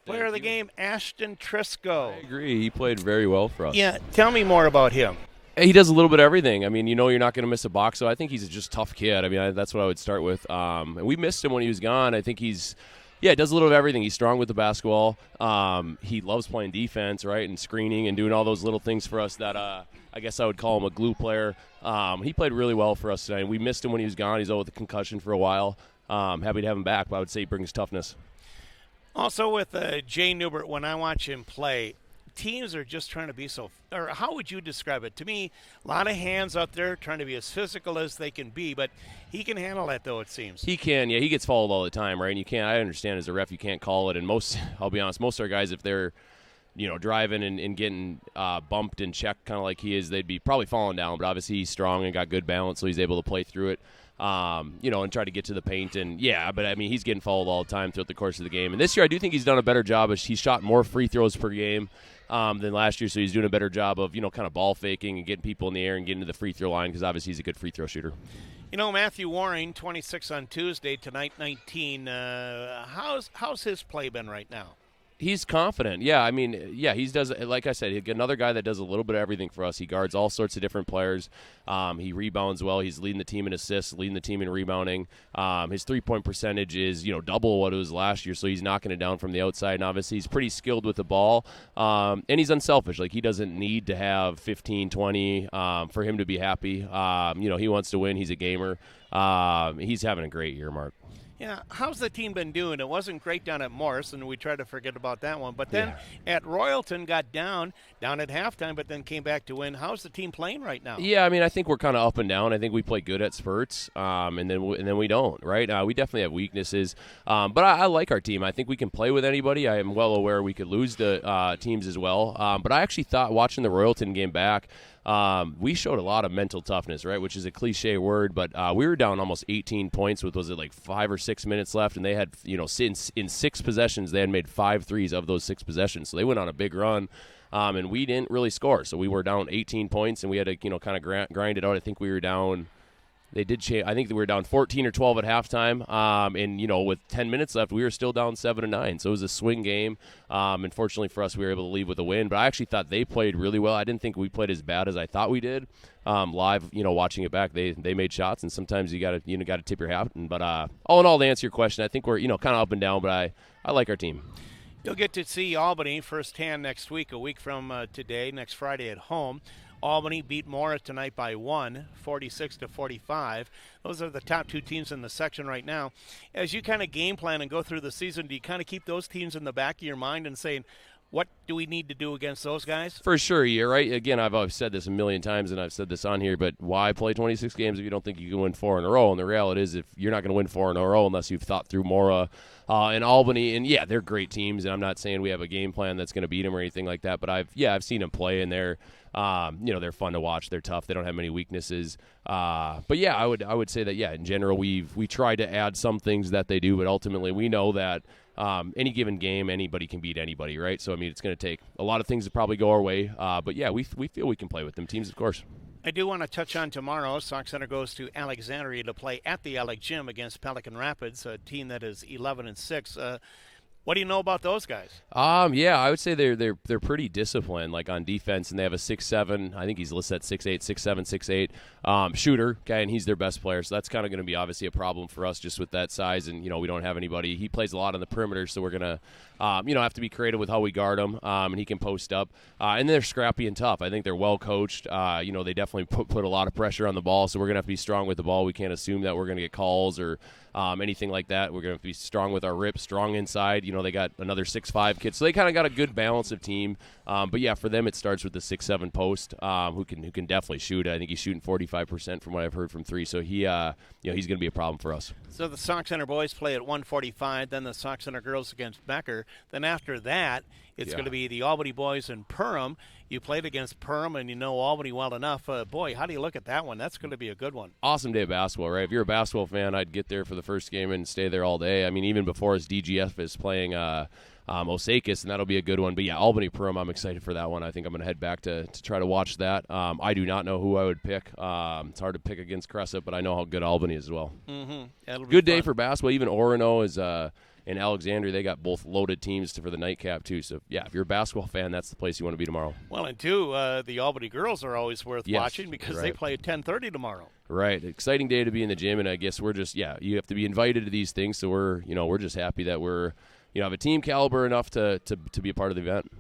Player of the game, Ashton Triscoe. I agree. He played very well for us. Yeah, tell me more about him. He does a little bit of everything. I mean, you're not going to miss a box, so I think he's a just tough kid. I mean, that's what I would start with. And we missed him when he was gone. I think does a little of everything. He's strong with the basketball. He loves playing defense, right, and screening and doing all those little things for us that I guess I would call him a glue player. He played really well for us tonight. We missed him when he was gone. He's out with a concussion for a while. Happy to have him back, but I would say he brings toughness. Also with Jay Newbert, when I watch him play, teams are just trying to be or how would you describe it? To me, a lot of hands out there trying to be as physical as they can be, but he can handle that, though, it seems. He can, yeah. He gets fouled all the time, right? And I understand as a ref, you can't call it. And I'll be honest, most of our guys, if they're, driving and getting bumped and checked kind of like he is, they'd be probably falling down. But obviously he's strong and got good balance, so he's able to play through it. And try to get to the paint. And, but, I mean, he's getting fouled all the time throughout the course of the game. And this year I do think he's done a better job. He's shot more free throws per game than last year, so he's doing a better job of, kind of ball faking and getting people in the air and getting to the free throw line because obviously he's a good free throw shooter. Matthew Waring, 26 on Tuesday, tonight 19. How's his play been right now? He's confident. Yeah, I mean, he does. Like I said, another guy that does a little bit of everything for us. He guards all sorts of different players. He rebounds well. He's leading the team in assists, leading the team in rebounding. His three-point percentage is, double what it was last year, so he's knocking it down from the outside. And obviously, he's pretty skilled with the ball, and he's unselfish. Like, he doesn't need to have 15, 20 for him to be happy. He wants to win. He's a gamer. He's having a great year, Mark. Yeah, how's the team been doing? It wasn't great down at Morris, and we tried to forget about that one. But then at Royalton, got down at halftime, but then came back to win. How's the team playing right now? Yeah, I mean, I think we're kind of up and down. I think we play good at spurts, and then we don't, right? We definitely have weaknesses. But I like our team. I think we can play with anybody. I am well aware we could lose to teams as well. But I actually thought watching the Royalton game back, we showed a lot of mental toughness, right, which is a cliche word, but we were down almost 18 points with, was it like 5 or 6 minutes left, and they had, in 6 possessions, they had made 5 threes of those 6 possessions, so they went on a big run, and we didn't really score, so we were down 18 points, and we had to, kind of grind it out. I think we were down... They did change. I think they were down 14 or 12 at halftime, and with 10 minutes left, we were still down 7-9. So it was a swing game. Unfortunately for us, we were able to leave with a win. But I actually thought they played really well. I didn't think we played as bad as I thought we did. Live, watching it back, they made shots, and sometimes you got to tip your hat. But all in all, to answer your question, I think we're kind of up and down. But I like our team. You'll get to see Albany firsthand next week, a week from today, next Friday at home. Albany beat Morris tonight by 1, 46-45. Those are the top 2 teams in the section right now. As you kind of game plan and go through the season, do you kind of keep those teams in the back of your mind and saying, what do we need to do against those guys? For sure, you're right. Again, I've said this a million times, and I've said this on here, but why play 26 games if you don't think you can win 4 in a row? And the reality is, if you're not going to win 4 in a row unless you've thought through Mora and Albany, and they're great teams, and I'm not saying we have a game plan that's going to beat them or anything like that, but I've seen them play, and they're they're fun to watch. They're tough. They don't have many weaknesses. But I would say that in general we try to add some things that they do, but ultimately we know that any given game anybody can beat anybody, right? So I mean it's going to take a lot of things to probably go our way. But we feel we can play with them teams, of course. I do want to touch on tomorrow. Sauk Center goes to Alexandria to play at the Alec Gym against Pelican Rapids, a team that is 11-6. What do you know about those guys? I would say they're pretty disciplined, like on defense, and they have a 6'7". I think he's listed at 6'8", 6'7", 6'8" shooter. Okay, and he's their best player, so that's kind of going to be obviously a problem for us just with that size, and we don't have anybody. He plays a lot on the perimeter, so we're gonna have to be creative with how we guard him, and he can post up. And they're scrappy and tough. I think they're well coached. They definitely put a lot of pressure on the ball, so we're gonna have to be strong with the ball. We can't assume that we're gonna get calls or anything like that. We're going to be strong with our rips, strong inside. They got another 6'5" kid, so they kind of got a good balance of team. But for them, it starts with the 6'7" post, who can definitely shoot. I think he's shooting 45% from what I've heard from 3. So he's going to be a problem for us. So the Sauk Center boys play at 1:45, then the Sauk Center girls against Becker. Then after that, it's going to be the Albany boys and Perham. You played against Perham, and you know Albany well enough. Boy, how do you look at that one? That's going to be a good one. Awesome day of basketball, right? If you're a basketball fan, I'd get there for the first game and stay there all day. I mean, even before his DGF is playing Osakis, and that'll be a good one. But Albany Perham, I'm excited for that one. I think I'm going to head back to try to watch that. I do not know who I would pick. It's hard to pick against Crescent, but I know how good Albany is as well. Mm-hmm. Good day for basketball. Even Orono is and Alexandria, they got both loaded teams for the nightcap too. So yeah, if you're a basketball fan, that's the place you want to be tomorrow. Well, and two, the Albany girls are always worth watching because they play at 10:30 tomorrow. Right, exciting day to be in the gym, and I guess we're just you have to be invited to these things. So we're just happy that we're have a team caliber enough to be a part of the event.